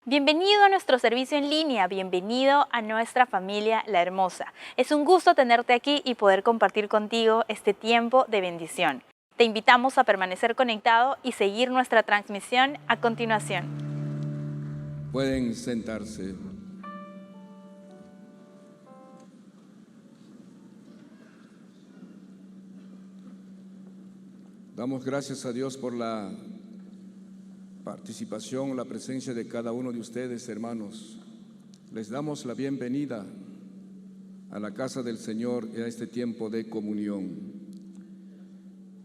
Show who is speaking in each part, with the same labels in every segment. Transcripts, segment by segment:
Speaker 1: Bienvenido a nuestro servicio en línea, bienvenido a nuestra familia La Hermosa. Es un gusto tenerte aquí y poder compartir contigo este tiempo de bendición. Te invitamos a permanecer conectado y seguir nuestra transmisión a continuación.
Speaker 2: Pueden sentarse. Damos gracias a Dios por la participación, la presencia de cada uno de ustedes, hermanos. Les damos la bienvenida a la casa del Señor y a este tiempo de comunión.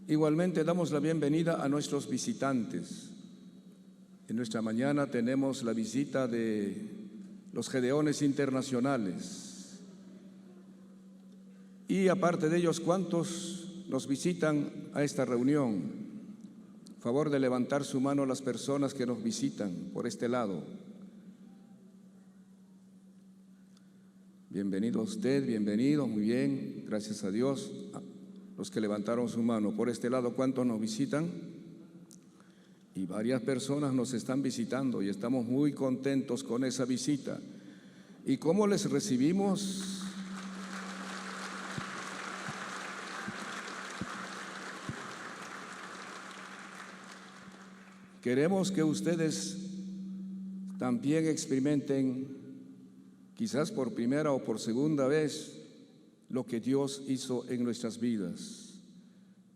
Speaker 2: Igualmente damos la bienvenida a nuestros visitantes. En nuestra mañana tenemos la visita de los Gedeones Internacionales. Y aparte de ellos, ¿cuántos nos visitan a esta reunión? Favor de levantar su mano a las personas que nos visitan por este lado. Bienvenido a usted, bienvenido, muy bien, gracias a Dios. Los que levantaron su mano por este lado, ¿cuántos nos visitan? Y varias personas nos están visitando y estamos muy contentos con esa visita. ¿Y cómo les recibimos? Queremos que ustedes también experimenten, quizás por primera o por segunda vez, lo que Dios hizo en nuestras vidas.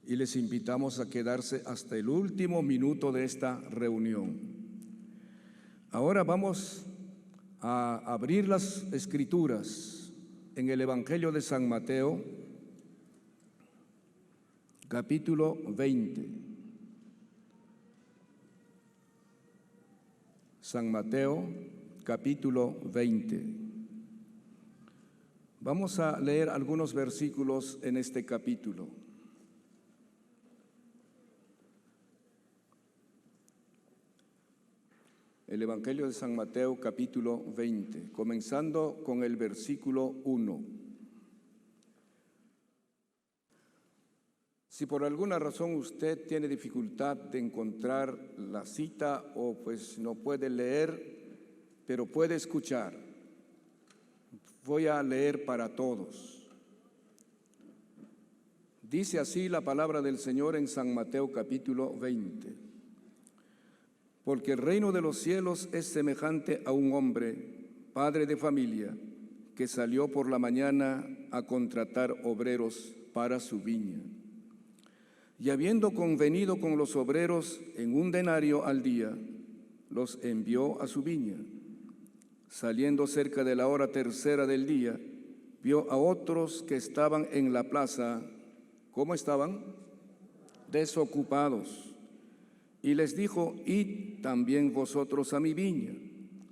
Speaker 2: Y les invitamos a quedarse hasta el último minuto de esta reunión. Ahora vamos a abrir las Escrituras en el Evangelio de San Mateo, capítulo 20. San Mateo, capítulo 20. Vamos a leer algunos versículos en este capítulo. El Evangelio de San Mateo, capítulo 20, comenzando con el versículo 1. Si por alguna razón usted tiene dificultad de encontrar la cita o pues no puede leer, pero puede escuchar, voy a leer para todos. Dice así la palabra del Señor en San Mateo capítulo 20. Porque el reino de los cielos es semejante a un hombre, padre de familia, que salió por la mañana a contratar obreros para su viña. Y habiendo convenido con los obreros en 1 denario al día, los envió a su viña. Saliendo cerca de la hora tercera del día, vio a otros que estaban en la plaza. ¿Cómo estaban? Desocupados. Y les dijo: id también vosotros a mi viña,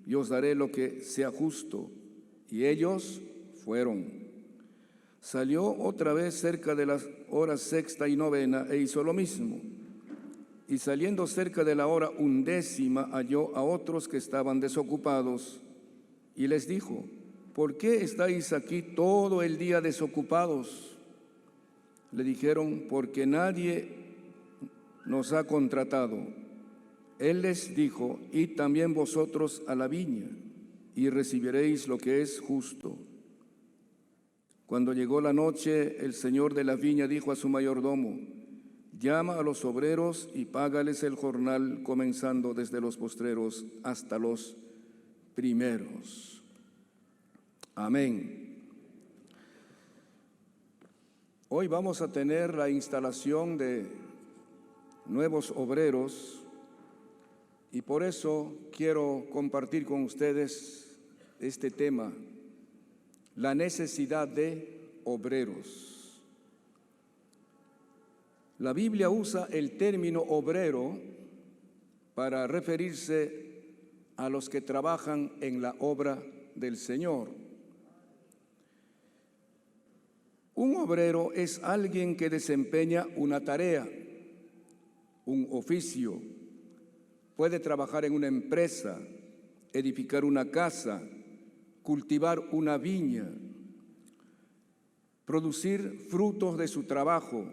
Speaker 2: y os daré lo que sea justo. Y ellos fueron. Salió otra vez cerca de las horas sexta y novena e hizo lo mismo. Y saliendo cerca de la hora 11ª halló a otros que estaban desocupados y les dijo: ¿por qué estáis aquí todo el día desocupados? Le dijeron: porque nadie nos ha contratado. Él les dijo: id también vosotros a la viña y recibiréis lo que es justo. Cuando llegó la noche, el señor de la viña dijo a su mayordomo: llama a los obreros y págales el jornal, comenzando desde los postreros hasta los primeros. Amén. Hoy vamos a tener la instalación de nuevos obreros y por eso quiero compartir con ustedes este tema: la necesidad de obreros. La Biblia usa el término obrero para referirse a los que trabajan en la obra del Señor. Un obrero es alguien que desempeña una tarea, un oficio. Puede trabajar en una empresa, edificar una casa, cultivar una viña, producir frutos de su trabajo.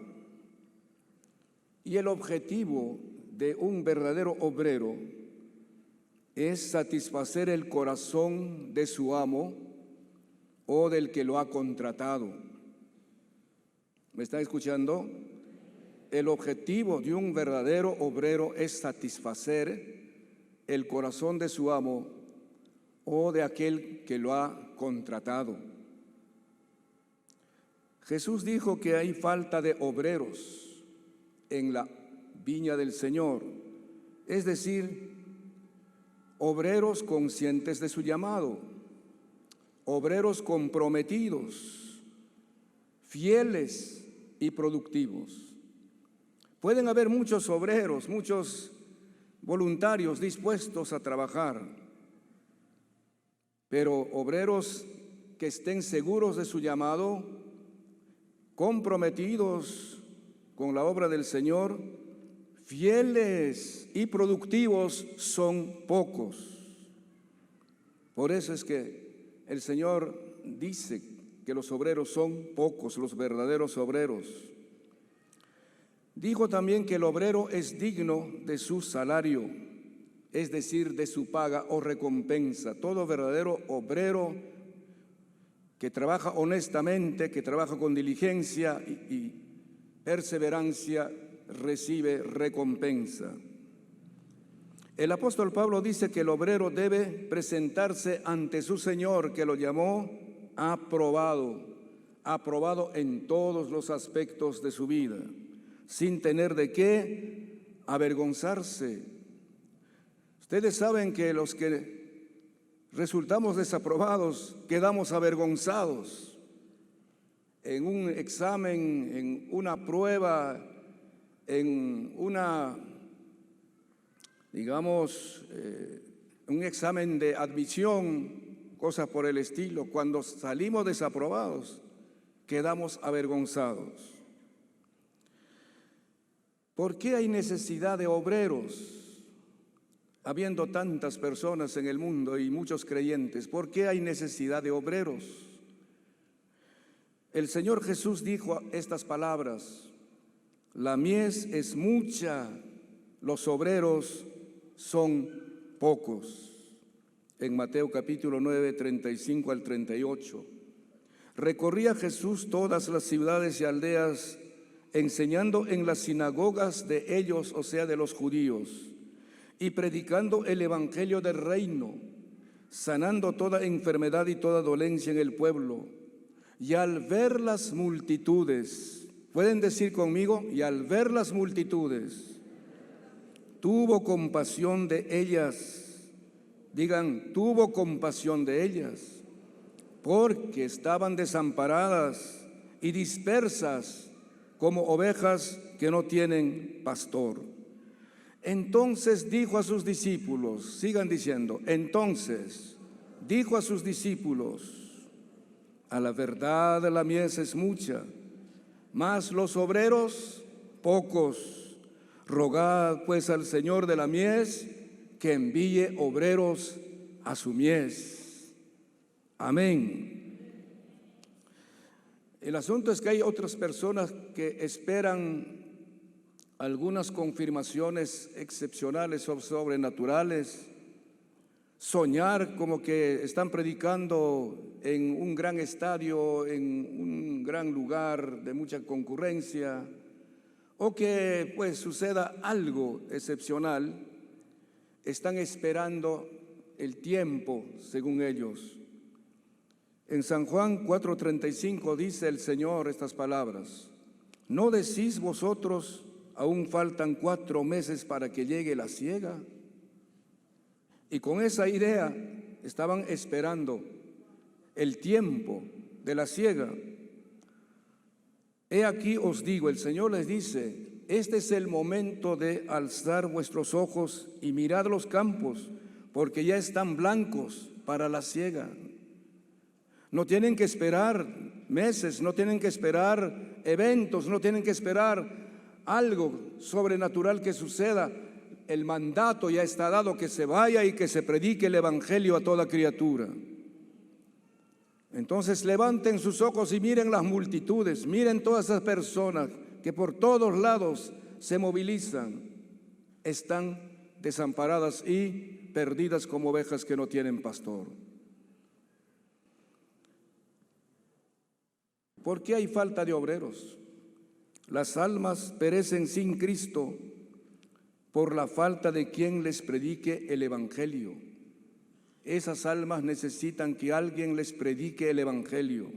Speaker 2: Y el objetivo de un verdadero obrero es satisfacer el corazón de su amo o del que lo ha contratado. ¿Me están escuchando? El objetivo de un verdadero obrero es satisfacer el corazón de su amo o de aquel que lo ha contratado. Jesús dijo que hay falta de obreros en la viña del Señor, es decir, obreros conscientes de su llamado, obreros comprometidos, fieles y productivos. Pueden haber muchos obreros, muchos voluntarios dispuestos a trabajar, pero obreros que estén seguros de su llamado, comprometidos con la obra del Señor, fieles y productivos, son pocos. Por eso es que el Señor dice que los obreros son pocos, los verdaderos obreros. Dijo también que el obrero es digno de su salario, es decir, de su paga o recompensa. Todo verdadero obrero que trabaja honestamente, que trabaja con diligencia y perseverancia, recibe recompensa. El apóstol Pablo dice que el obrero debe presentarse ante su Señor, que lo llamó aprobado, aprobado en todos los aspectos de su vida, sin tener de qué avergonzarse. Ustedes saben que los que resultamos desaprobados quedamos avergonzados en un examen, en una prueba, en una, digamos, un examen de admisión, cosas por el estilo. Cuando salimos desaprobados, quedamos avergonzados. ¿Por qué hay necesidad de obreros? Habiendo tantas personas en el mundo y muchos creyentes, ¿por qué hay necesidad de obreros? El Señor Jesús dijo estas palabras: la mies es mucha, los obreros son pocos. En Mateo capítulo 9, 35 al 38. Recorría Jesús todas las ciudades y aldeas, enseñando en las sinagogas de ellos, o sea, de los judíos, y predicando el evangelio del reino, sanando toda enfermedad y toda dolencia en el pueblo. Y al ver las multitudes, pueden decir conmigo, y al ver las multitudes, tuvo compasión de ellas. Digan, tuvo compasión de ellas, porque estaban desamparadas y dispersas como ovejas que no tienen pastor. Entonces dijo a sus discípulos, sigan diciendo, entonces dijo a sus discípulos: a la verdad la mies es mucha, mas los obreros pocos. Rogad pues al Señor de la mies que envíe obreros a su mies. Amén. El asunto es que hay otras personas que esperan algunas confirmaciones excepcionales o sobrenaturales, soñar como que están predicando en un gran estadio, en un gran lugar de mucha concurrencia, o que pues suceda algo excepcional. Están esperando el tiempo, según ellos. En San Juan 4:35 dice el Señor estas palabras: ¿no decís vosotros, aún faltan 4 meses para que llegue la siega? Y con esa idea estaban esperando el tiempo de la siega. He aquí os digo, el Señor les dice: este es el momento de alzar vuestros ojos y mirad los campos, porque ya están blancos para la siega. No tienen que esperar meses, no tienen que esperar eventos, no tienen que esperar algo sobrenatural que suceda. El mandato ya está dado, que se vaya y que se predique el evangelio a toda criatura. Entonces levanten sus ojos y miren las multitudes, miren todas esas personas que por todos lados se movilizan, están desamparadas y perdidas como ovejas que no tienen pastor. ¿Por qué hay falta de obreros? Las almas perecen sin Cristo por la falta de quien les predique el Evangelio. Esas almas necesitan que alguien les predique el Evangelio.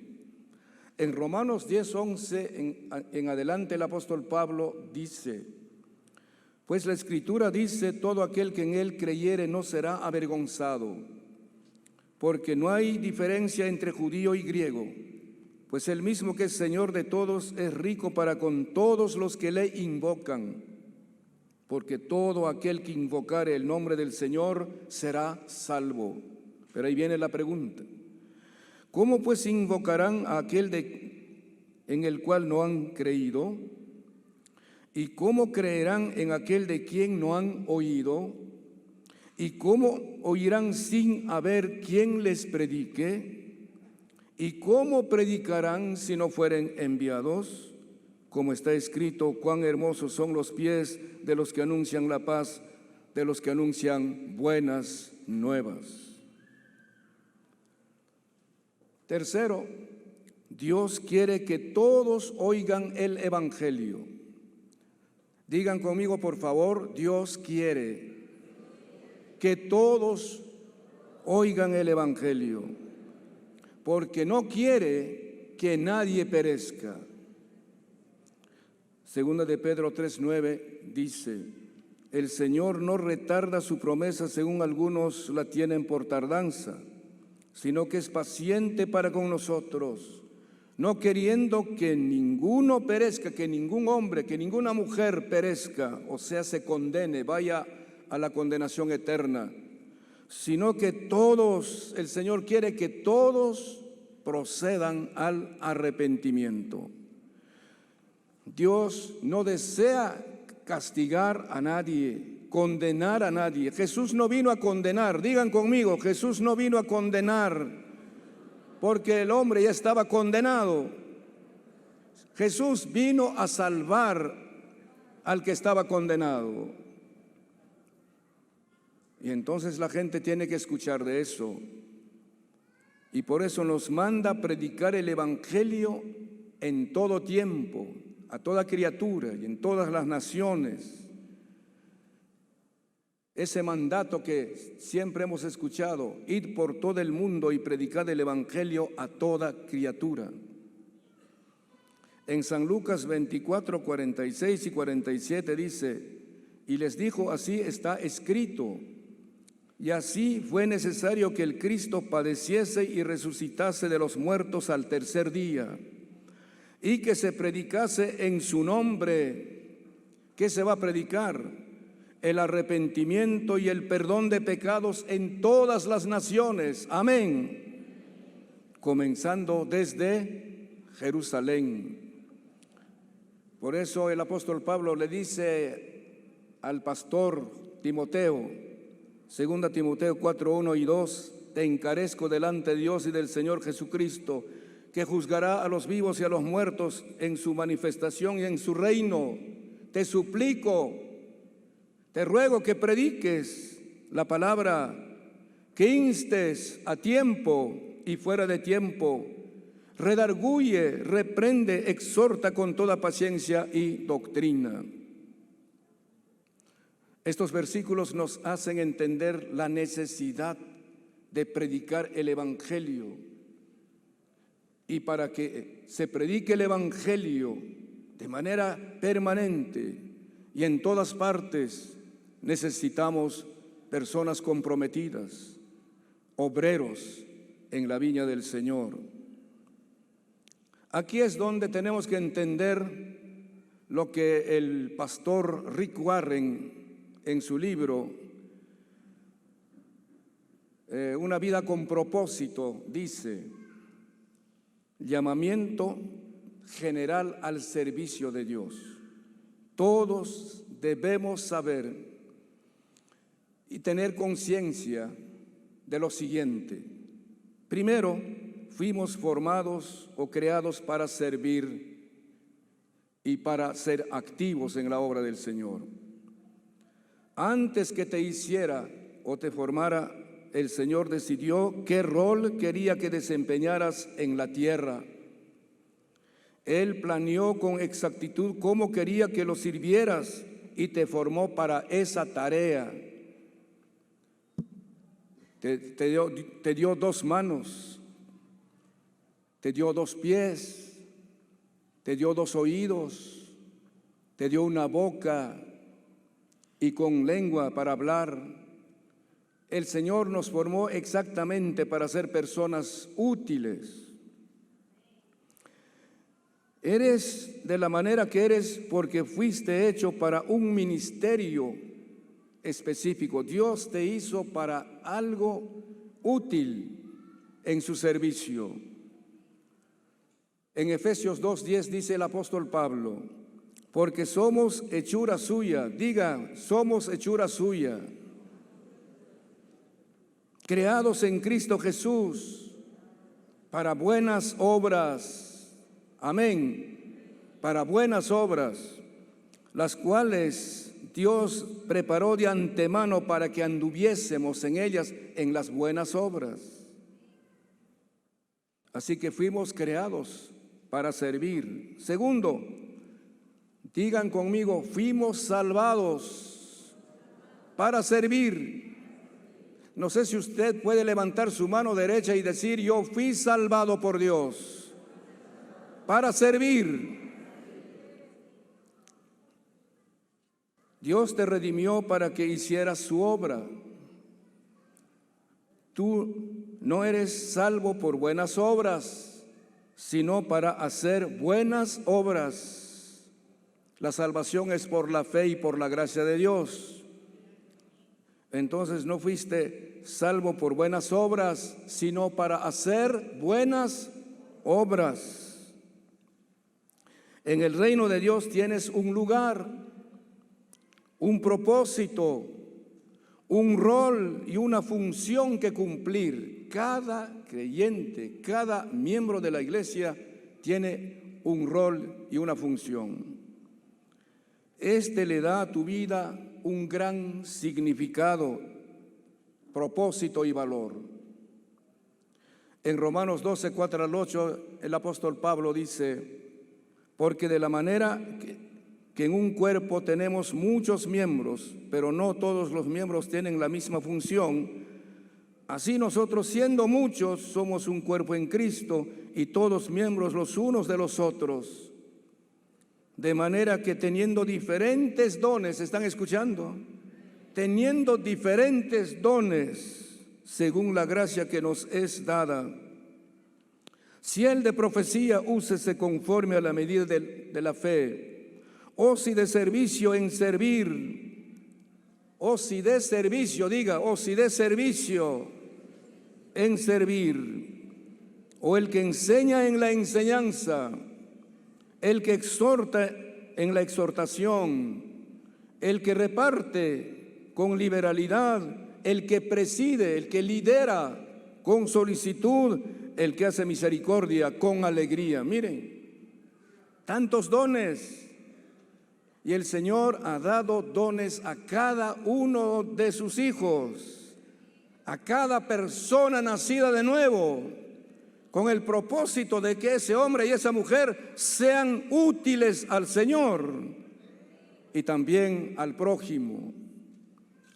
Speaker 2: En Romanos 10:11 en adelante el apóstol Pablo dice: pues la Escritura dice, todo aquel que en él creyere no será avergonzado, porque no hay diferencia entre judío y griego, pues el mismo que es Señor de todos es rico para con todos los que le invocan, porque todo aquel que invocare el nombre del Señor será salvo. Pero ahí viene la pregunta: ¿cómo pues invocarán a aquel en el cual no han creído? ¿Y cómo creerán en aquel de quien no han oído? ¿Y cómo oirán sin haber quien les predique? ¿Y cómo predicarán si no fueren enviados? Como está escrito, cuán hermosos son los pies de los que anuncian la paz, de los que anuncian buenas nuevas. Tercero, Dios quiere que todos oigan el Evangelio. Digan conmigo, por favor, Dios quiere que todos oigan el Evangelio, porque no quiere que nadie perezca. Segunda de Pedro 3:9 dice: el Señor no retarda su promesa según algunos la tienen por tardanza, sino que es paciente para con nosotros, no queriendo que ninguno perezca, que ningún hombre, que ninguna mujer perezca, o sea, se condene, vaya a la condenación eterna, sino que todos, el Señor quiere que todos procedan al arrepentimiento. Dios no desea castigar a nadie, condenar a nadie. Jesús no vino a condenar, digan conmigo, Jesús no vino a condenar, porque el hombre ya estaba condenado. Jesús vino a salvar al que estaba condenado. Y entonces la gente tiene que escuchar de eso. Y por eso nos manda a predicar el Evangelio en todo tiempo, a toda criatura y en todas las naciones. Ese mandato que siempre hemos escuchado: id por todo el mundo y predicad el Evangelio a toda criatura. En San Lucas 24, 46 y 47 dice: y les dijo, así está escrito, y así fue necesario que el Cristo padeciese y resucitase de los muertos al tercer día, y que se predicase en su nombre. ¿Qué se va a predicar? El arrepentimiento y el perdón de pecados en todas las naciones. Amén. Comenzando desde Jerusalén. Por eso el apóstol Pablo le dice al pastor Timoteo, 2 Timoteo 4, 1 y 2, te encarezco delante de Dios y del Señor Jesucristo, que juzgará a los vivos y a los muertos en su manifestación y en su reino. Te suplico, te ruego que prediques la palabra, que instes a tiempo y fuera de tiempo, redarguye, reprende, exhorta con toda paciencia y doctrina. Estos versículos nos hacen entender la necesidad de predicar el Evangelio. Y para que se predique el Evangelio de manera permanente y en todas partes, necesitamos personas comprometidas, obreros en la viña del Señor. Aquí es donde tenemos que entender lo que el pastor Rick Warren en su libro Una vida con propósito dice: llamamiento general al servicio de Dios. Todos debemos saber y tener conciencia de lo siguiente. Primero, fuimos formados o creados para servir y para ser activos en la obra del Señor. Antes que te hiciera o te formara, el Señor decidió qué rol quería que desempeñaras en la tierra. Él planeó con exactitud cómo quería que lo sirvieras y te formó para esa tarea. Te dio 2 manos, te dio 2 pies, te dio 2 oídos, te dio una boca y con lengua para hablar. El Señor nos formó exactamente para ser personas útiles. Eres de la manera que eres porque fuiste hecho para un ministerio específico. Dios te hizo para algo útil en su servicio. En Efesios 2:10 dice el apóstol Pablo, porque somos hechura suya. Diga, somos hechura suya, creados en Cristo Jesús para buenas obras. Amén. Para buenas obras, las cuales Dios preparó de antemano para que anduviésemos en ellas, en las buenas obras. Así que fuimos creados para servir. Segundo, digan conmigo, fuimos salvados para servir. No sé si usted puede levantar su mano derecha y decir, yo fui salvado por Dios para servir. Dios te redimió para que hicieras su obra. Tú no eres salvo por buenas obras, sino para hacer buenas obras. La salvación es por la fe y por la gracia de Dios. Entonces no fuiste salvo por buenas obras, sino para hacer buenas obras. En el reino de Dios tienes un lugar, un propósito, un rol y una función que cumplir. Cada creyente, cada miembro de la iglesia tiene un rol y una función. Este le da a tu vida un gran significado, propósito y valor. En Romanos 12, 4 al 8, el apóstol Pablo dice, porque de la manera que en un cuerpo tenemos muchos miembros, pero no todos los miembros tienen la misma función, así nosotros, siendo muchos, somos un cuerpo en Cristo y todos miembros los unos de los otros. De manera que teniendo diferentes dones, ¿están escuchando? Teniendo diferentes dones, según la gracia que nos es dada. Si el de profecía, úsese conforme a la medida de la fe. O si de servicio, en servir. O si de servicio, diga, o si de servicio, en servir. O el que enseña en la enseñanza. El que exhorta en la exhortación. El que reparte con liberalidad. El que preside, el que lidera con solicitud, el que hace misericordia con alegría. Miren, tantos dones. Y el Señor ha dado dones a cada uno de sus hijos, a cada persona nacida de nuevo, con el propósito de que ese hombre y esa mujer sean útiles al Señor y también al prójimo.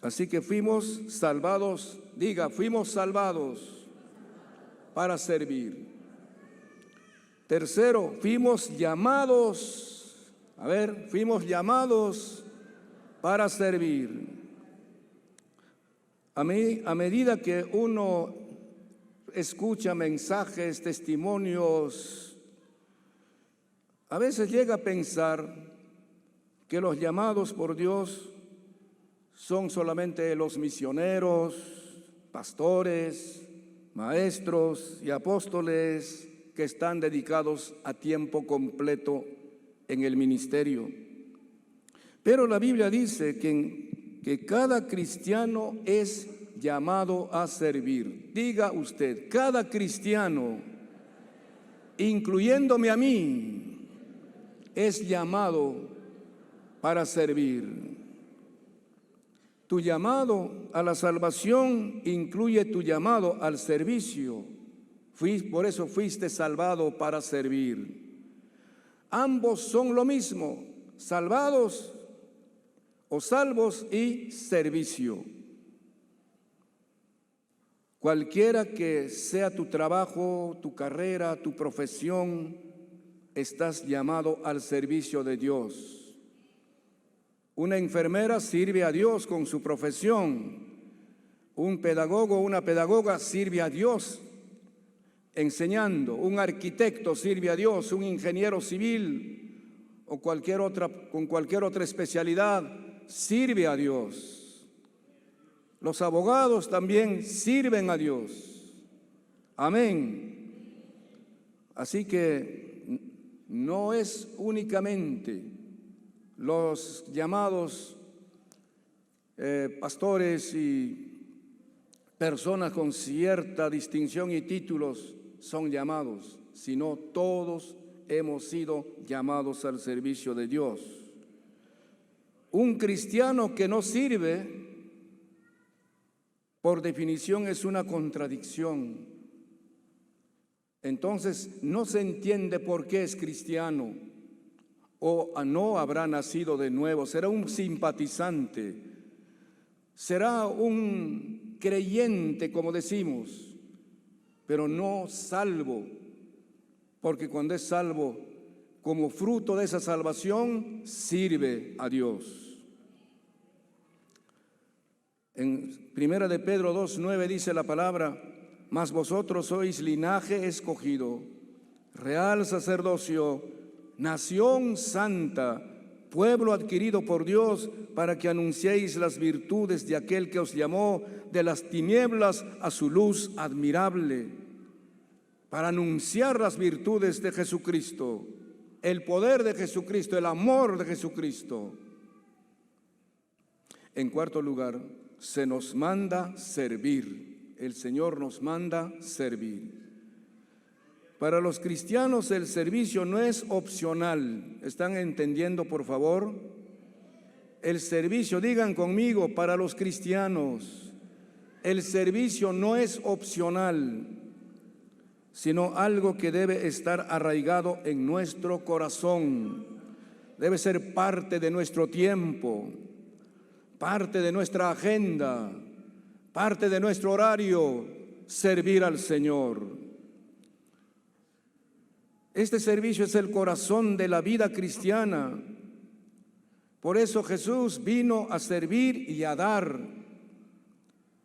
Speaker 2: Así que fuimos salvados, diga, fuimos salvados para servir. Tercero, fuimos llamados, fuimos llamados para servir. A medida que uno escucha mensajes, testimonios, a veces llega a pensar que los llamados por Dios son solamente los misioneros, pastores, maestros y apóstoles que están dedicados a tiempo completo en el ministerio. Pero la Biblia dice que cada cristiano es llamado a servir. Diga usted, cada cristiano, incluyéndome a mí, es llamado para servir. Tu llamado a la salvación incluye tu llamado al servicio. Por eso fuiste salvado para servir. Ambos son lo mismo, salvados o salvos y servicio. Cualquiera que sea tu trabajo, tu carrera, tu profesión, estás llamado al servicio de Dios. Una enfermera sirve a Dios con su profesión. Un pedagogo o una pedagoga sirve a Dios enseñando. Un arquitecto sirve a Dios. Un ingeniero civil o con cualquier otra especialidad sirve a Dios. Los abogados también sirven a Dios. Amén. Así que no es únicamente los llamados pastores y personas con cierta distinción y títulos son llamados, sino todos hemos sido llamados al servicio de Dios. Un cristiano que no sirve, por definición, es una contradicción. Entonces, no se entiende por qué es cristiano o no habrá nacido de nuevo. Será un simpatizante, será un creyente, como decimos, pero no salvo, porque cuando es salvo, como fruto de esa salvación, sirve a Dios. En 1 de Pedro 2:9 dice la palabra: mas vosotros sois linaje escogido, real sacerdocio, nación santa, pueblo adquirido por Dios, para que anunciéis las virtudes de aquel que os llamó de las tinieblas a su luz admirable. Para anunciar las virtudes de Jesucristo, el poder de Jesucristo, el amor de Jesucristo. En cuarto lugar, se nos manda servir. El Señor nos manda servir. Para los cristianos el servicio no es opcional. ¿Están entendiendo, por favor? El servicio, digan conmigo, para los cristianos, el servicio no es opcional, sino algo que debe estar arraigado en nuestro corazón. Debe ser parte de nuestro tiempo, parte de nuestra agenda, parte de nuestro horario, servir al Señor. Este servicio es el corazón de la vida cristiana. Por eso Jesús vino a servir y a dar.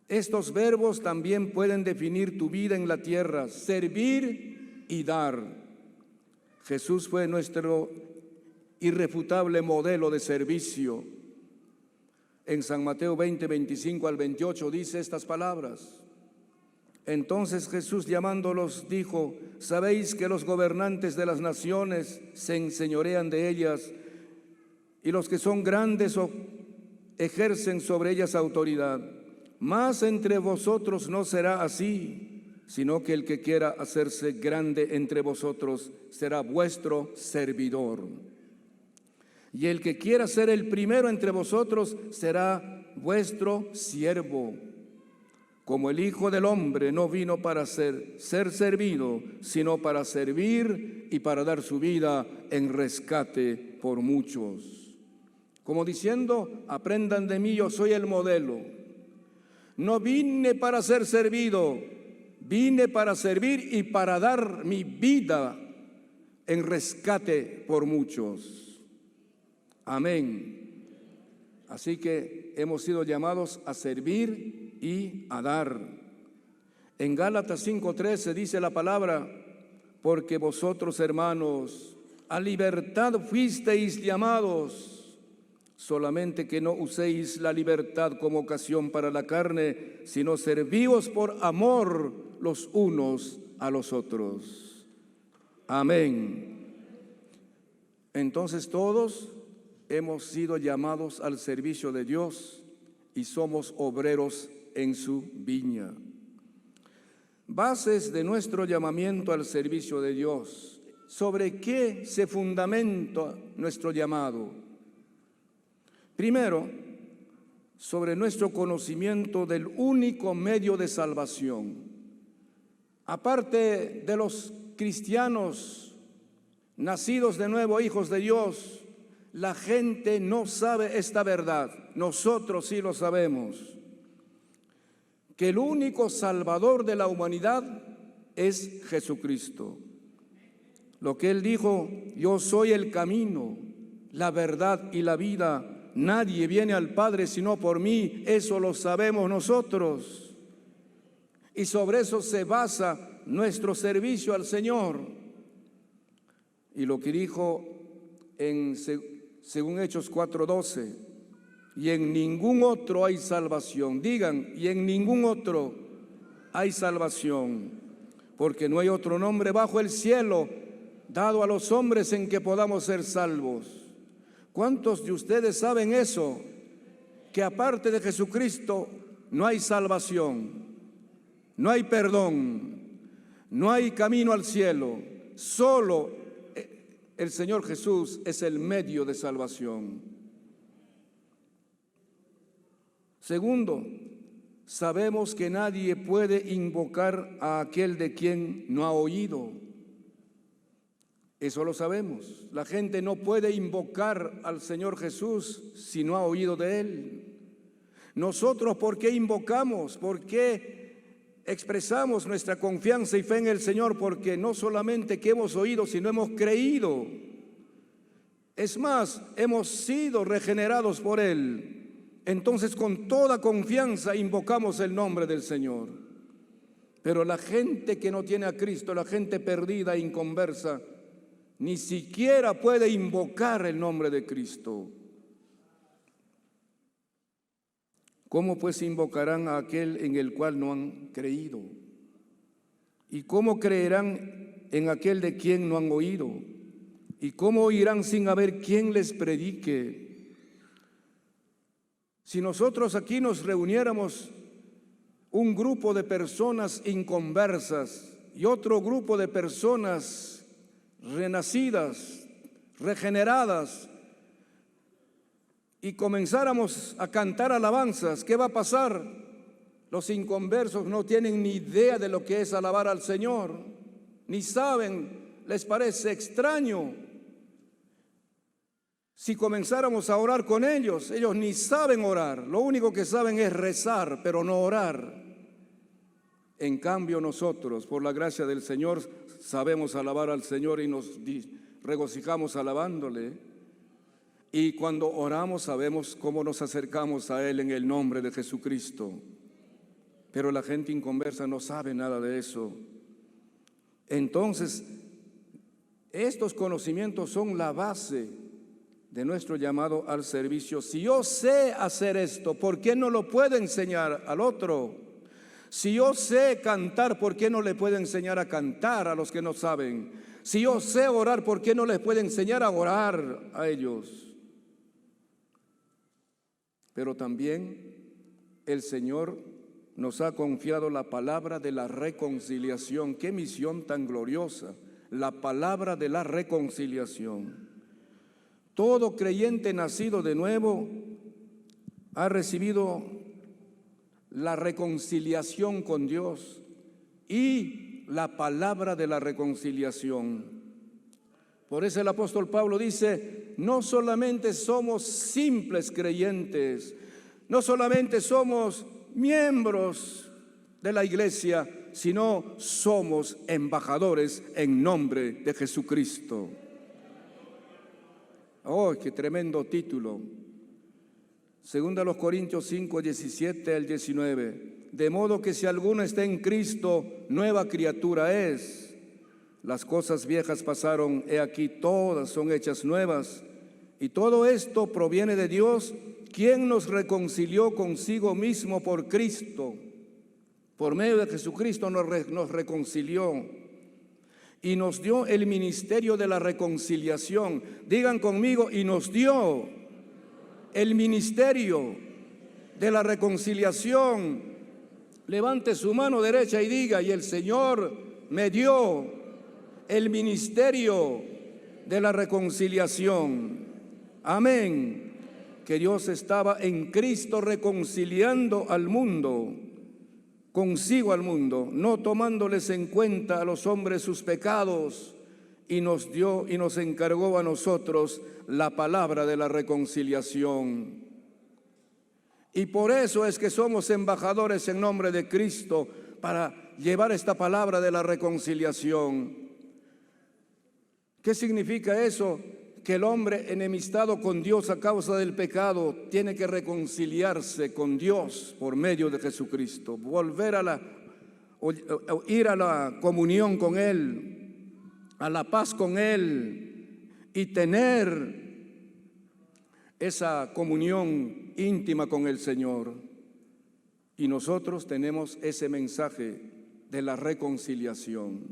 Speaker 2: Estos verbos también pueden definir tu vida en la tierra: servir y dar. Jesús fue nuestro irrefutable modelo de servicio. En San Mateo 20, 25 al 28 dice estas palabras: entonces Jesús, llamándolos, dijo: sabéis que los gobernantes de las naciones se enseñorean de ellas, y los que son grandes ejercen sobre ellas autoridad. Mas entre vosotros no será así, sino que el que quiera hacerse grande entre vosotros será vuestro servidor. Y el que quiera ser el primero entre vosotros será vuestro siervo. Como el Hijo del Hombre no vino para ser servido, sino para servir y para dar su vida en rescate por muchos. Como diciendo: aprendan de mí, yo soy el modelo. No vine para ser servido, vine para servir y para dar mi vida en rescate por muchos. Amén. Así que hemos sido llamados a servir y a dar. En Gálatas 5:13 dice la palabra: porque vosotros, hermanos, a libertad fuisteis llamados, solamente que no uséis la libertad como ocasión para la carne, sino servíos por amor los unos a los otros. Amén. Entonces todos hemos sido llamados al servicio de Dios y somos obreros en su viña. Bases de nuestro llamamiento al servicio de Dios. ¿Sobre qué se fundamenta nuestro llamado? Primero, sobre nuestro conocimiento del único medio de salvación. Aparte de los cristianos nacidos de nuevo, hijos de Dios, la gente no sabe esta verdad. Nosotros sí lo sabemos, que el único Salvador de la humanidad es Jesucristo. Lo que Él dijo: yo soy el camino, la verdad y la vida. Nadie viene al Padre sino por mí. Eso lo sabemos nosotros. Y sobre eso se basa nuestro servicio al Señor. Y lo que dijo según Hechos 4:12: y en ningún otro hay salvación. Digan: y en ningún otro hay salvación, porque no hay otro nombre bajo el cielo dado a los hombres en que podamos ser salvos. ¿Cuántos de ustedes saben eso? Que aparte de Jesucristo no hay salvación, no hay perdón, no hay camino al cielo. Solo el Señor Jesús es el medio de salvación. Segundo, sabemos que nadie puede invocar a aquel de quien no ha oído. Eso lo sabemos. La gente no puede invocar al Señor Jesús si no ha oído de Él. Nosotros, ¿por qué invocamos? ¿Por qué expresamos nuestra confianza y fe en el Señor? Porque no solamente que hemos oído, sino hemos creído. Es más, hemos sido regenerados por Él. Entonces, con toda confianza invocamos el nombre del Señor. Pero la gente que no tiene a Cristo, la gente perdida e inconversa, ni siquiera puede invocar el nombre de Cristo. ¿Cómo pues invocarán a aquel en el cual no han creído? ¿Y cómo creerán en aquel de quien no han oído? ¿Y cómo oirán sin haber quien les predique? Si nosotros aquí nos reuniéramos un grupo de personas inconversas y otro grupo de personas renacidas, regeneradas, y comenzáramos a cantar alabanzas, ¿qué va a pasar? Los inconversos no tienen ni idea de lo que es alabar al Señor, ni saben, les parece extraño. Si comenzáramos a orar con ellos, ellos ni saben orar, lo único que saben es rezar, pero no orar. En cambio nosotros, por la gracia del Señor, sabemos alabar al Señor y nos regocijamos alabándole. Y cuando oramos sabemos cómo nos acercamos a Él en el nombre de Jesucristo. Pero la gente inconversa no sabe nada de eso. Entonces, estos conocimientos son la base de nuestro llamado al servicio. Si yo sé hacer esto, ¿por qué no lo puedo enseñar al otro? Si yo sé cantar, ¿por qué no le puedo enseñar a cantar a los que no saben? Si yo sé orar, ¿por qué no les puedo enseñar a orar a ellos? Pero también el Señor nos ha confiado la palabra de la reconciliación. ¡Qué misión tan gloriosa! La palabra de la reconciliación. Todo creyente nacido de nuevo ha recibido la reconciliación con Dios y la palabra de la reconciliación. Por eso el apóstol Pablo dice: no solamente somos simples creyentes, no solamente somos miembros de la iglesia, sino somos embajadores en nombre de Jesucristo. ¡Oh, qué tremendo título! Segunda a los Corintios 5, 17 al 19. De modo que si alguno está en Cristo, nueva criatura es. Las cosas viejas pasaron, he aquí todas son hechas nuevas. Y todo esto proviene de Dios, quien nos reconcilió consigo mismo por Cristo. Por medio de Jesucristo nos reconcilió y nos dio el ministerio de la reconciliación. Digan conmigo: y nos dio el ministerio de la reconciliación. Levante su mano derecha y diga: y el Señor me dio el ministerio de la reconciliación. Amén. que Dios estaba en Cristo reconciliando al mundo, consigo al mundo, no tomándoles en cuenta a los hombres sus pecados, y nos dio y nos encargó a nosotros la palabra de la reconciliación. Y por eso es que somos embajadores en nombre de Cristo, para llevar esta palabra de la reconciliación. ¿Qué significa eso? Que el hombre enemistado con Dios a causa del pecado tiene que reconciliarse con Dios por medio de Jesucristo, volver ir a la comunión con Él, a la paz con Él, y tener esa comunión íntima con el Señor. Y nosotros tenemos ese mensaje de la reconciliación.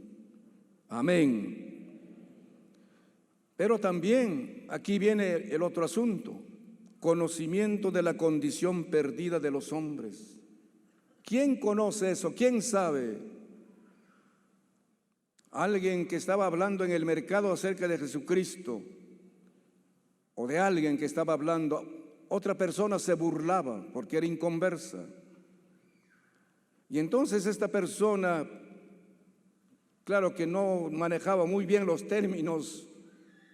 Speaker 2: Amén. Pero también aquí viene el otro asunto: conocimiento de la condición perdida de los hombres. ¿Quién conoce eso? ¿Quién sabe? Alguien que estaba hablando en el mercado acerca de Jesucristo, o de alguien que estaba hablando, otra persona se burlaba porque era inconversa. Y entonces esta persona, claro que no manejaba muy bien los términos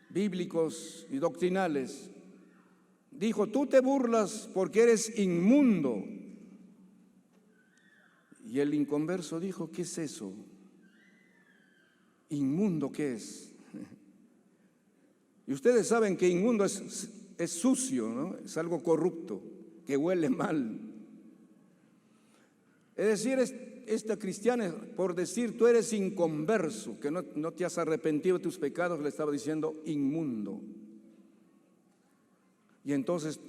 Speaker 2: bíblicos y doctrinales, dijo: tú te burlas porque eres inmundo. Y el inconverso dijo: ¿qué es eso? ¿Inmundo qué es? Y ustedes saben que inmundo es sucio, ¿no? Es algo corrupto, que huele mal. Es decir, esta cristiana, por decir tú eres inconverso, que no te has arrepentido de tus pecados, le estaba diciendo inmundo. Y entonces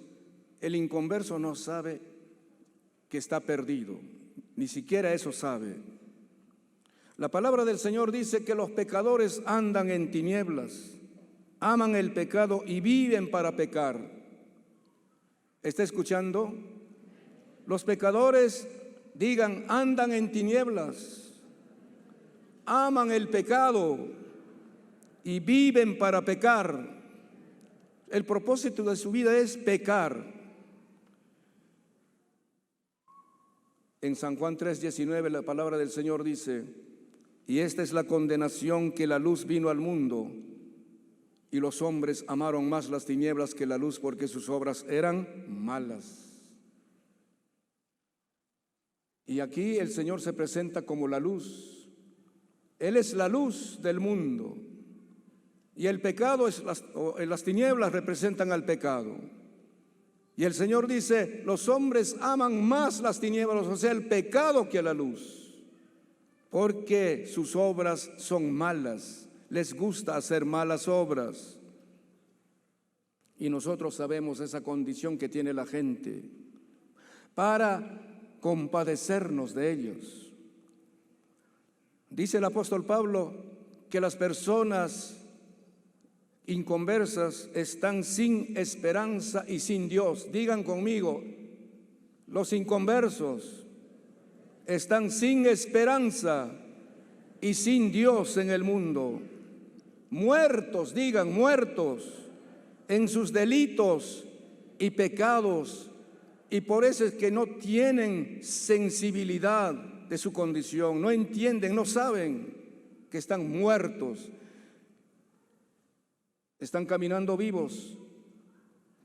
Speaker 2: el inconverso no sabe que está perdido, ni siquiera eso sabe. La palabra del Señor dice que los pecadores andan en tinieblas, aman el pecado y viven para pecar. ¿Está escuchando? Los pecadores, digan, andan en tinieblas, aman el pecado y viven para pecar. El propósito de su vida es pecar. En San Juan 3:19 la palabra del Señor dice: y esta es la condenación, que la luz vino al mundo, y los hombres amaron más las tinieblas que la luz, porque sus obras eran malas. Y aquí el Señor se presenta como la luz. Él es la luz del mundo. Y el pecado las tinieblas representan al pecado. Y el Señor dice: los hombres aman más las tinieblas, o sea, el pecado, que a la luz, porque sus obras son malas. Les gusta hacer malas obras. Y nosotros sabemos esa condición que tiene la gente, para compadecernos de ellos. Dice el apóstol Pablo que las personas inconversas están sin esperanza y sin Dios. Digan conmigo: los inconversos están sin esperanza y sin Dios en el mundo. Muertos, digan, muertos en sus delitos y pecados. Y por eso es que no tienen sensibilidad de su condición, no entienden, no saben que están muertos. Están caminando vivos,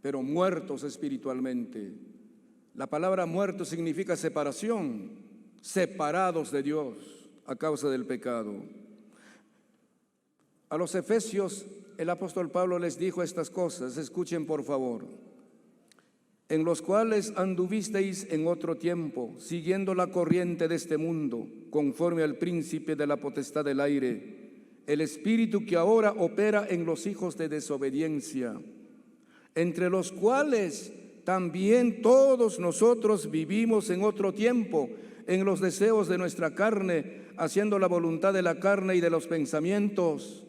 Speaker 2: pero muertos espiritualmente. La palabra muerto significa separación, separados de Dios a causa del pecado. A los efesios el apóstol Pablo les dijo estas cosas, escuchen por favor: en los cuales anduvisteis en otro tiempo, siguiendo la corriente de este mundo, conforme al príncipe de la potestad del aire, el espíritu que ahora opera en los hijos de desobediencia, entre los cuales también todos nosotros vivimos en otro tiempo, en los deseos de nuestra carne, haciendo la voluntad de la carne y de los pensamientos,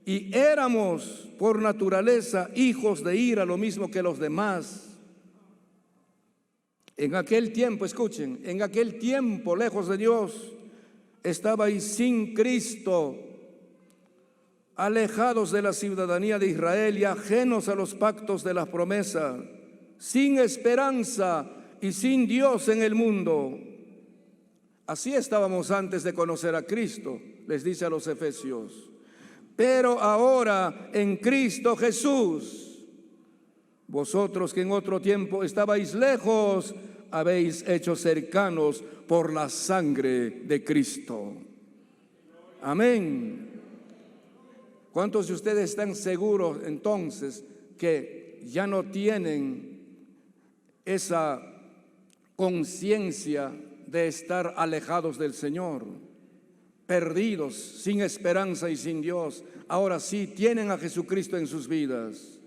Speaker 2: y éramos por naturaleza hijos de ira, lo mismo que los demás. En aquel tiempo, escuchen, en aquel tiempo, lejos de Dios, estabais sin Cristo, alejados de la ciudadanía de Israel y ajenos a los pactos de las promesas, sin esperanza y sin Dios en el mundo. Así estábamos antes de conocer a Cristo, les dice a los Efesios. Pero ahora en Cristo Jesús, vosotros que en otro tiempo estabais lejos, habéis hecho cercanos por la sangre de Cristo. Amén. ¿Cuántos de ustedes están seguros entonces que ya no tienen esa conciencia de estar alejados del Señor, perdidos, sin esperanza y sin Dios? Ahora sí tienen a Jesucristo en sus vidas,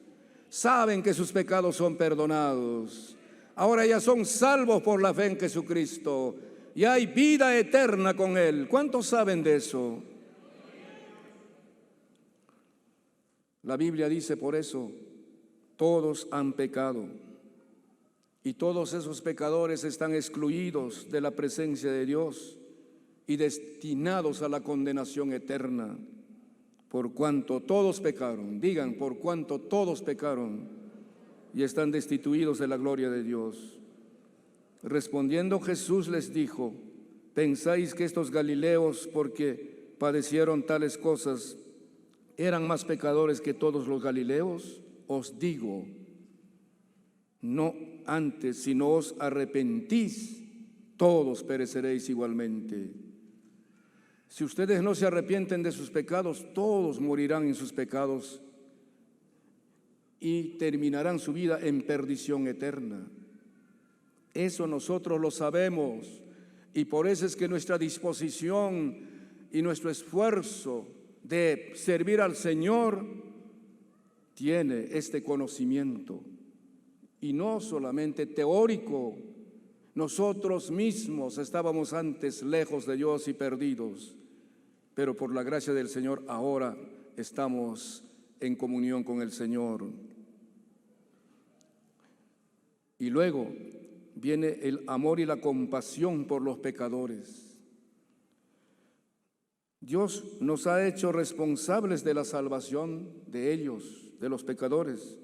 Speaker 2: saben que sus pecados son perdonados, ahora ya son salvos por la fe en Jesucristo y hay vida eterna con Él. ¿Cuántos saben de eso? La Biblia dice por eso, todos han pecado y todos esos pecadores están excluidos de la presencia de Dios y destinados a la condenación eterna, por cuanto todos pecaron. Digan, por cuanto todos pecaron y están destituidos de la gloria de Dios. Respondiendo Jesús les dijo, ¿pensáis que estos galileos, porque padecieron tales cosas, eran más pecadores que todos los galileos? Os digo, no antes, si no os arrepentís, todos pereceréis igualmente. Si ustedes no se arrepienten de sus pecados, todos morirán en sus pecados y terminarán su vida en perdición eterna. Eso nosotros lo sabemos y por eso es que nuestra disposición y nuestro esfuerzo de servir al Señor tiene este conocimiento, y no solamente teórico. Nosotros mismos estábamos antes lejos de Dios y perdidos, pero por la gracia del Señor ahora estamos en comunión con el Señor. Y luego viene el amor y la compasión por los pecadores. Dios nos ha hecho responsables de la salvación de ellos, de los pecadores.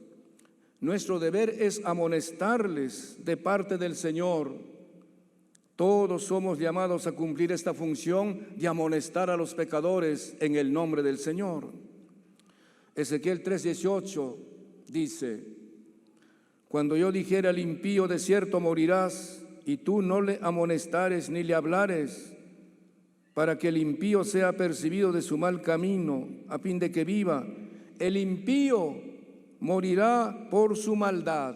Speaker 2: Nuestro deber es amonestarles de parte del Señor. Todos somos llamados a cumplir esta función de amonestar a los pecadores en el nombre del Señor. Ezequiel 3:18 dice, cuando yo dijera al impío, de cierto morirás, y tú no le amonestares ni le hablares, para que el impío sea percibido de su mal camino, a fin de que viva. El impío morirá por su maldad,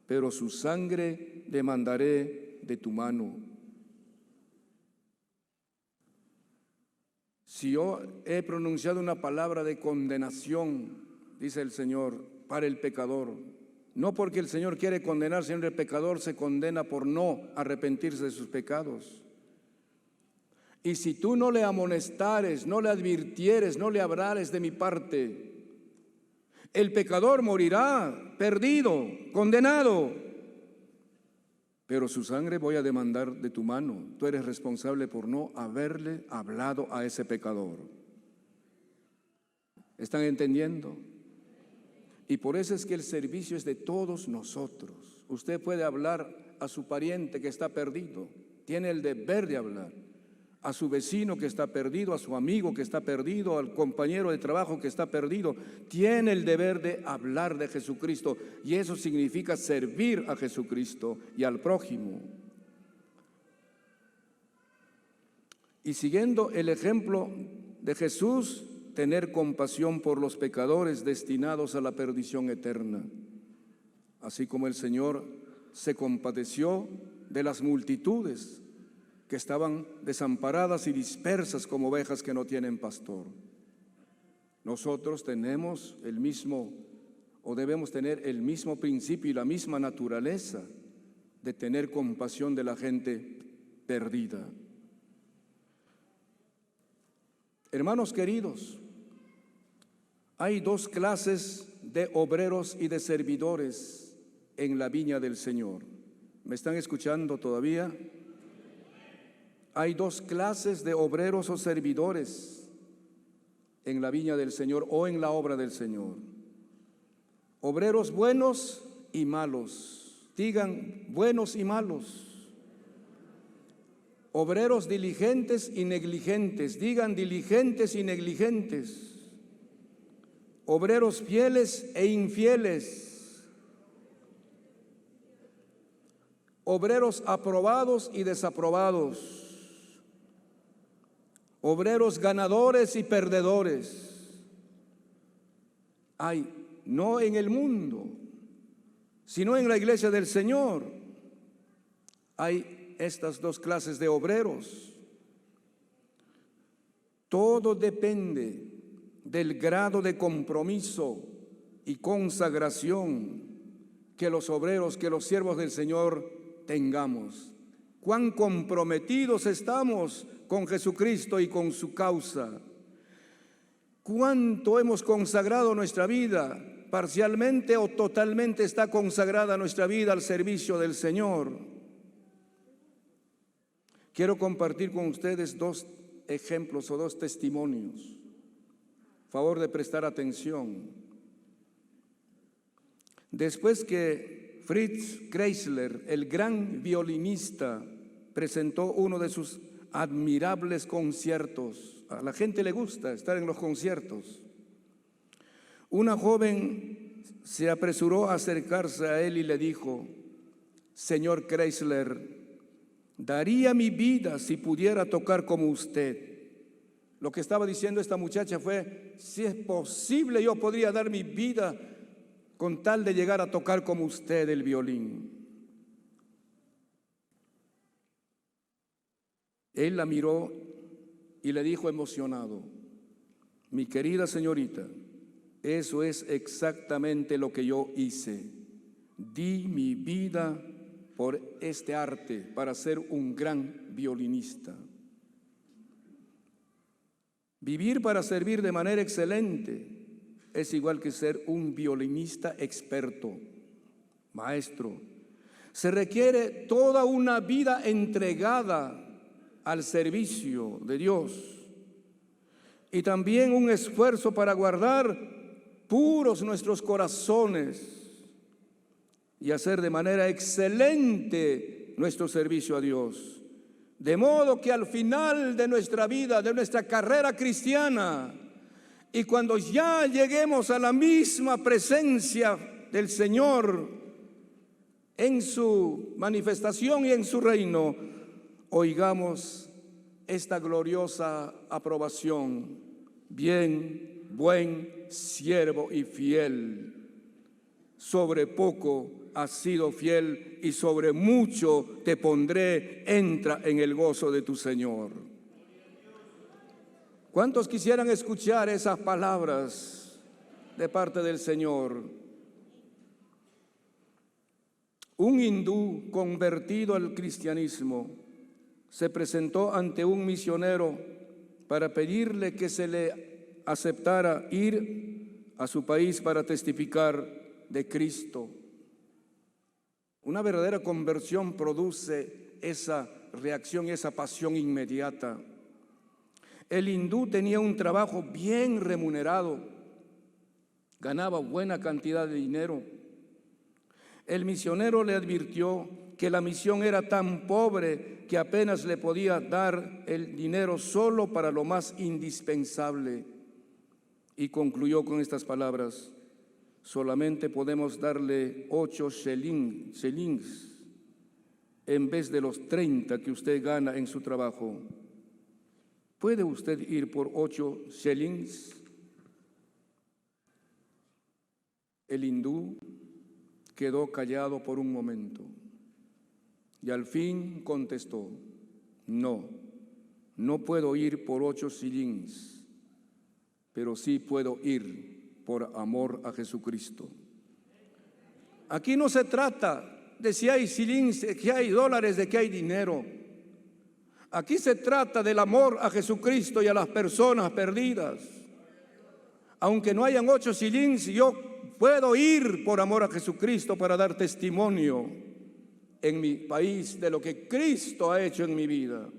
Speaker 2: pero su sangre demandaré de tu mano. Si yo he pronunciado una palabra de condenación, dice el Señor, para el pecador, no porque el Señor quiere condenar, sino el pecador se condena por no arrepentirse de sus pecados. Y si tú no le amonestares, no le advirtieres, no le hablares de mi parte, el pecador morirá perdido, condenado, pero su sangre voy a demandar de tu mano. Tú eres responsable por no haberle hablado a ese pecador. ¿Están entendiendo? Y por eso es que el servicio es de todos nosotros. Usted puede hablar a su pariente que está perdido, tiene el deber de hablar. A su vecino que está perdido, a su amigo que está perdido, al compañero de trabajo que está perdido, tiene el deber de hablar de Jesucristo, y eso significa servir a Jesucristo y al prójimo. Y siguiendo el ejemplo de Jesús, tener compasión por los pecadores destinados a la perdición eterna, así como el Señor se compadeció de las multitudes que estaban desamparadas y dispersas como ovejas que no tienen pastor. Nosotros tenemos el mismo, o debemos tener el mismo principio y la misma naturaleza de tener compasión de la gente perdida. Hermanos queridos, hay dos clases de obreros y de servidores en la viña del Señor. ¿Me están escuchando todavía? Hay dos clases de obreros o servidores en la viña del Señor o en la obra del Señor. Obreros buenos y malos. Digan buenos y malos. Obreros diligentes y negligentes. Digan diligentes y negligentes. Obreros fieles e infieles. Obreros aprobados y desaprobados. Obreros ganadores y perdedores. Hay, no en el mundo, sino en la iglesia del Señor, hay estas dos clases de obreros. Todo depende del grado de compromiso y consagración que los obreros, que los siervos del Señor tengamos. Cuán comprometidos estamos con Jesucristo y con su causa. Cuánto hemos consagrado nuestra vida, parcialmente o totalmente está consagrada nuestra vida al servicio del Señor. Quiero compartir con ustedes dos ejemplos o dos testimonios. Favor de prestar atención. Después que Fritz Kreisler, el gran violinista, presentó uno de sus admirables conciertos, a la gente le gusta estar en los conciertos, una joven se apresuró a acercarse a él y le dijo: Señor Kreisler, daría mi vida si pudiera tocar como usted. Lo que estaba diciendo esta muchacha fue: si es posible, yo podría dar mi vida con tal de llegar a tocar como usted el violín. Él la miró y le dijo emocionado: mi querida señorita, eso es exactamente lo que yo hice. Di mi vida por este arte para ser un gran violinista. Vivir para servir de manera excelente es igual que ser un violinista experto, maestro. Se requiere toda una vida entregada al servicio de Dios y también un esfuerzo para guardar puros nuestros corazones y hacer de manera excelente nuestro servicio a Dios. De modo que al final de nuestra vida, de nuestra carrera cristiana, y cuando ya lleguemos a la misma presencia del Señor en su manifestación y en su reino, oigamos esta gloriosa aprobación: bien, buen siervo y fiel. Sobre poco has sido fiel y sobre mucho te pondré, entra en el gozo de tu Señor. ¿Cuántos quisieran escuchar esas palabras de parte del Señor? Un hindú convertido al cristianismo se presentó ante un misionero para pedirle que se le aceptara ir a su país para testificar de Cristo. Una verdadera conversión produce esa reacción y esa pasión inmediata. El hindú tenía un trabajo bien remunerado, ganaba buena cantidad de dinero. El misionero le advirtió que la misión era tan pobre que apenas le podía dar el dinero solo para lo más indispensable. Y concluyó con estas palabras: solamente podemos darle 8 shillings en vez de los 30 que usted gana en su trabajo. ¿Puede usted ir por 8 shillings? El hindú quedó callado por un momento y al fin contestó: no puedo ir por 8 shillings, pero sí puedo ir por amor a Jesucristo. Aquí no se trata de si hay shillings, de que hay dólares, de que hay dinero. Aquí se trata del amor a Jesucristo y a las personas perdidas. Aunque no hayan 8 shillings, yo puedo ir por amor a Jesucristo para dar testimonio en mi país de lo que Cristo ha hecho en mi vida.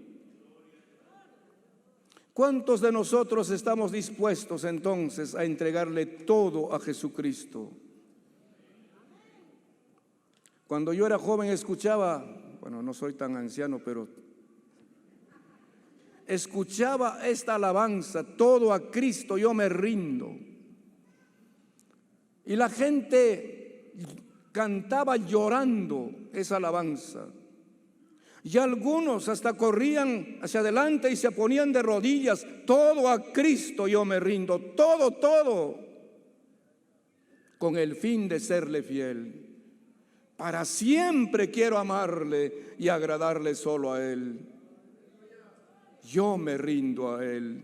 Speaker 2: ¿Cuántos de nosotros estamos dispuestos entonces a entregarle todo a Jesucristo? Cuando yo era joven escuchaba, bueno, no soy tan anciano, pero escuchaba esta alabanza: todo a Cristo yo me rindo. Y la gente cantaba llorando esa alabanza. Y algunos hasta corrían hacia adelante y se ponían de rodillas: todo a Cristo yo me rindo, todo, todo, con el fin de serle fiel. Para siempre quiero amarle y agradarle solo a Él. Yo me rindo a Él,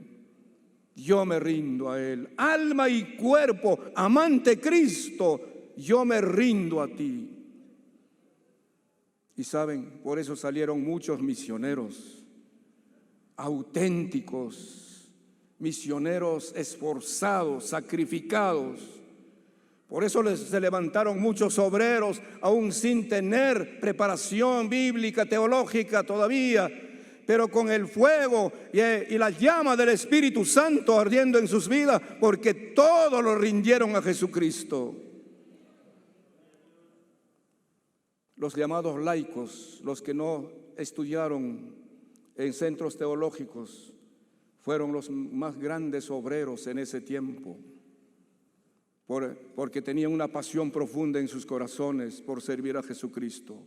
Speaker 2: yo me rindo a Él. Alma y cuerpo, amante Cristo, yo me rindo a ti. Y saben, por eso salieron muchos misioneros auténticos, misioneros esforzados, sacrificados. Por eso se levantaron muchos obreros, aún sin tener preparación bíblica, teológica todavía, pero con el fuego y la llama del Espíritu Santo ardiendo en sus vidas, porque todos lo rindieron a Jesucristo. Los llamados laicos, los que no estudiaron en centros teológicos, fueron los más grandes obreros en ese tiempo, porque tenían una pasión profunda en sus corazones por servir a Jesucristo.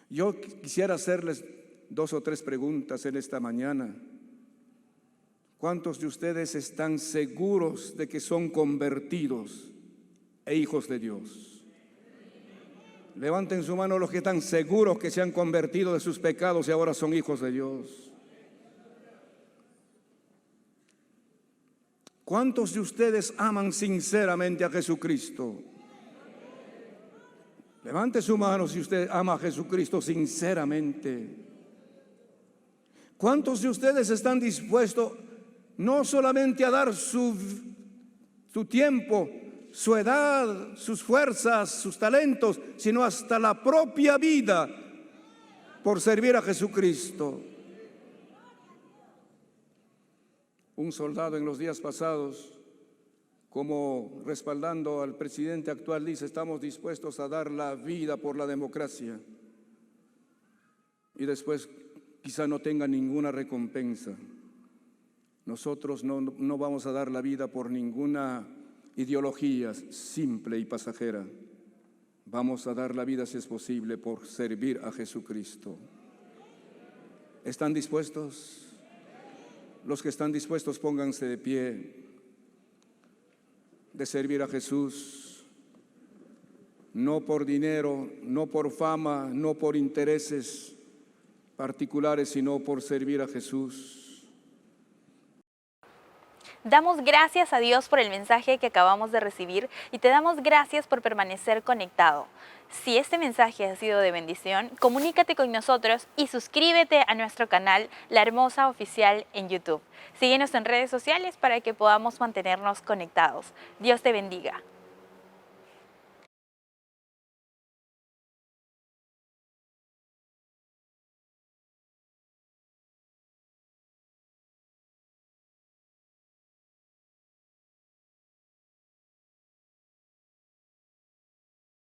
Speaker 2: Yo quisiera hacerles 2 o 3 preguntas en esta mañana. ¿Cuántos de ustedes están seguros de que son convertidos e hijos de Dios? Levanten su mano los que están seguros que se han convertido de sus pecados y ahora son hijos de Dios. ¿Cuántos de ustedes aman sinceramente a Jesucristo? Levante su mano si usted ama a Jesucristo sinceramente. ¿Cuántos de ustedes están dispuestos no solamente a dar su tiempo, su edad, sus fuerzas, sus talentos, sino hasta la propia vida por servir a Jesucristo? Un soldado en los días pasados, como respaldando al presidente actual, dice: estamos dispuestos a dar la vida por la democracia. Y después quizá no tenga ninguna recompensa. Nosotros no vamos a dar la vida por ninguna ideología simple y pasajera. Vamos a dar la vida, si es posible, por servir a Jesucristo. ¿Están dispuestos? Los que están dispuestos, pónganse de pie. De servir a Jesús, no por dinero, no por fama, no por intereses particulares, sino por servir a Jesús.
Speaker 1: Damos gracias a Dios por el mensaje que acabamos de recibir y te damos gracias por permanecer conectado. Si este mensaje ha sido de bendición, comunícate con nosotros y suscríbete a nuestro canal La Hermosa Oficial en YouTube. Síguenos en redes sociales para que podamos mantenernos conectados. Dios te bendiga.